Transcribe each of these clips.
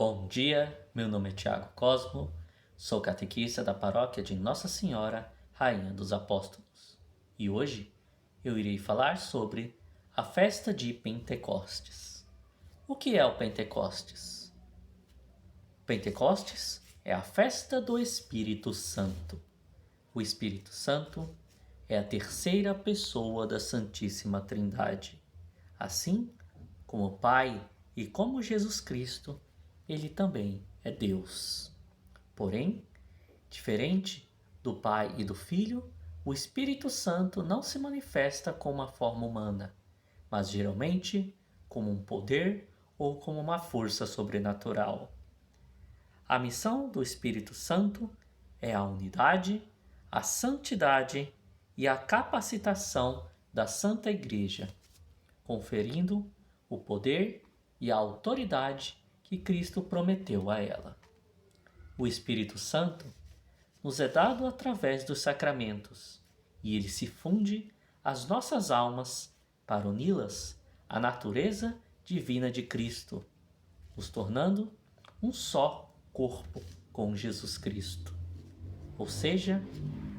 Bom dia, meu nome é Tiago Cosmo, sou catequista da paróquia de Nossa Senhora, Rainha dos Apóstolos. E hoje eu irei falar sobre a festa de Pentecostes. O que é o Pentecostes? Pentecostes é a festa do Espírito Santo. O Espírito Santo é a terceira pessoa da Santíssima Trindade. Assim como o Pai e como Jesus Cristo, ele também é Deus. Porém, diferente do Pai e do Filho, o Espírito Santo não se manifesta com uma forma humana, mas geralmente como um poder ou como uma força sobrenatural. A missão do Espírito Santo é a unidade, a santidade e a capacitação da Santa Igreja, conferindo o poder e a autoridade que Cristo prometeu a ela. O Espírito Santo nos é dado através dos sacramentos e ele se funde às nossas almas para uni-las à natureza divina de Cristo, nos tornando um só corpo com Jesus Cristo. Ou seja,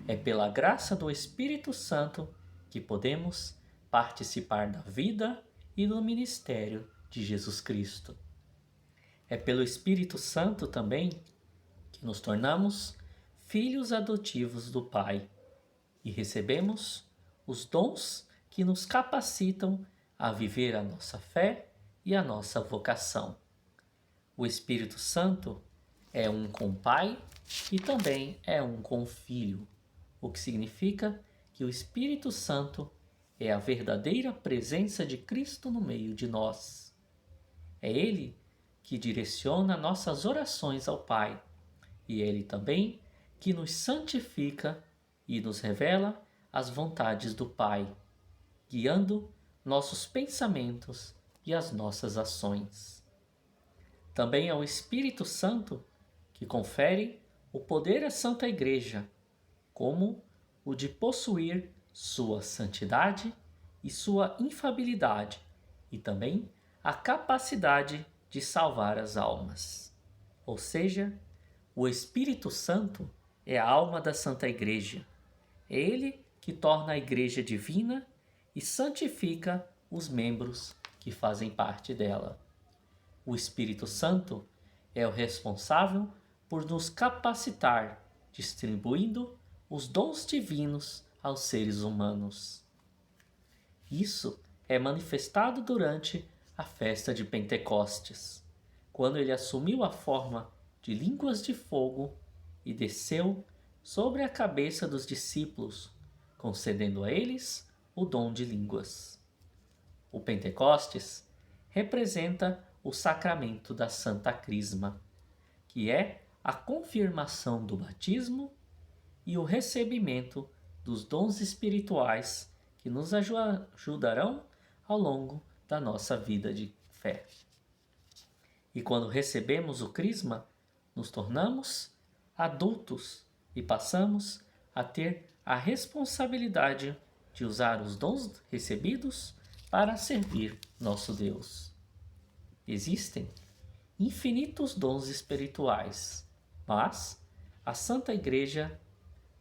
é pela graça do Espírito Santo que podemos participar da vida e do ministério de Jesus Cristo. É pelo Espírito Santo também que nos tornamos filhos adotivos do Pai e recebemos os dons que nos capacitam a viver a nossa fé e a nossa vocação. O Espírito Santo é um com o Pai e também é um com o Filho, o que significa que o Espírito Santo é a verdadeira presença de Cristo no meio de nós. É Ele que direciona nossas orações ao Pai, e é Ele também que nos santifica e nos revela as vontades do Pai, guiando nossos pensamentos e as nossas ações. Também é o Espírito Santo que confere o poder à Santa Igreja, como o de possuir sua santidade e sua infabilidade, e também a capacidade de salvar as almas. Ou seja, o Espírito Santo é a alma da Santa Igreja. É ele que torna a Igreja divina e santifica os membros que fazem parte dela. O Espírito Santo é o responsável por nos capacitar, distribuindo os dons divinos aos seres humanos. Isso é manifestado durante a festa de Pentecostes, quando ele assumiu a forma de línguas de fogo e desceu sobre a cabeça dos discípulos, concedendo a eles o dom de línguas. O Pentecostes representa o sacramento da Santa Crisma, que é a confirmação do batismo e o recebimento dos dons espirituais que nos ajudarão ao longo da nossa vida de fé. E quando recebemos o Crisma, nos tornamos adultos e passamos a ter a responsabilidade de usar os dons recebidos para servir nosso Deus. Existem infinitos dons espirituais, mas a Santa Igreja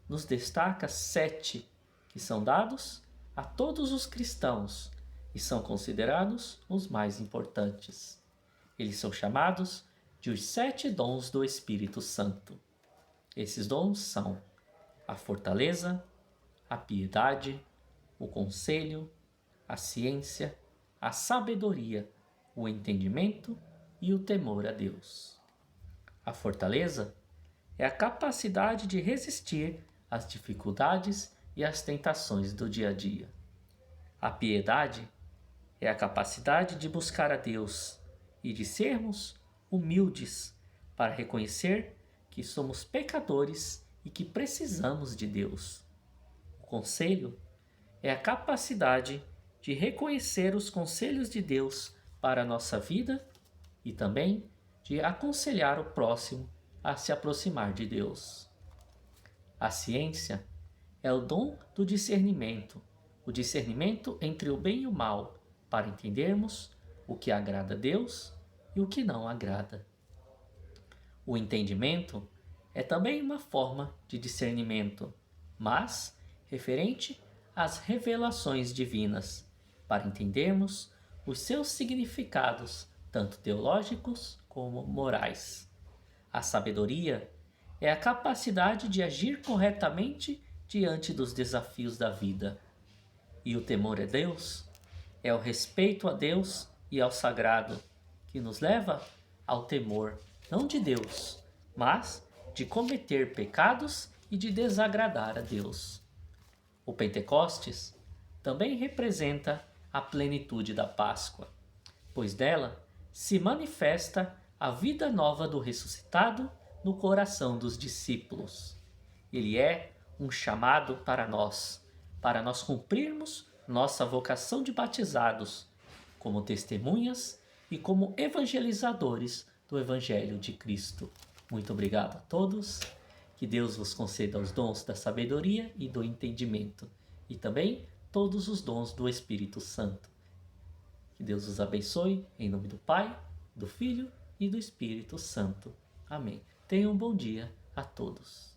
nos destaca 7 que são dados a todos os cristãos e são considerados os mais importantes. Eles são chamados de os 7 dons do Espírito Santo. Esses dons são a fortaleza, a piedade, o conselho, a ciência, a sabedoria, o entendimento e o temor a Deus. A fortaleza é a capacidade de resistir às dificuldades e às tentações do dia a dia. A piedade é a capacidade de buscar a Deus e de sermos humildes para reconhecer que somos pecadores e que precisamos de Deus. O conselho é a capacidade de reconhecer os conselhos de Deus para a nossa vida e também de aconselhar o próximo a se aproximar de Deus. A ciência é o dom do discernimento, o discernimento entre o bem e o mal, para entendermos o que agrada a Deus e o que não agrada. O entendimento é também uma forma de discernimento, mas referente às revelações divinas, para entendermos os seus significados, tanto teológicos como morais. A sabedoria é a capacidade de agir corretamente diante dos desafios da vida. E o temor a Deus é o respeito a Deus e ao sagrado, que nos leva ao temor não de Deus, mas de cometer pecados e de desagradar a Deus. O Pentecostes também representa a plenitude da Páscoa, pois dela se manifesta a vida nova do ressuscitado no coração dos discípulos. Ele é um chamado para nós cumprirmos nossa vocação de batizados, como testemunhas e como evangelizadores do Evangelho de Cristo. Muito obrigado a todos. Que Deus vos conceda os dons da sabedoria e do entendimento, e também todos os dons do Espírito Santo. Que Deus os abençoe, em nome do Pai, do Filho e do Espírito Santo. Amém. Tenham um bom dia a todos.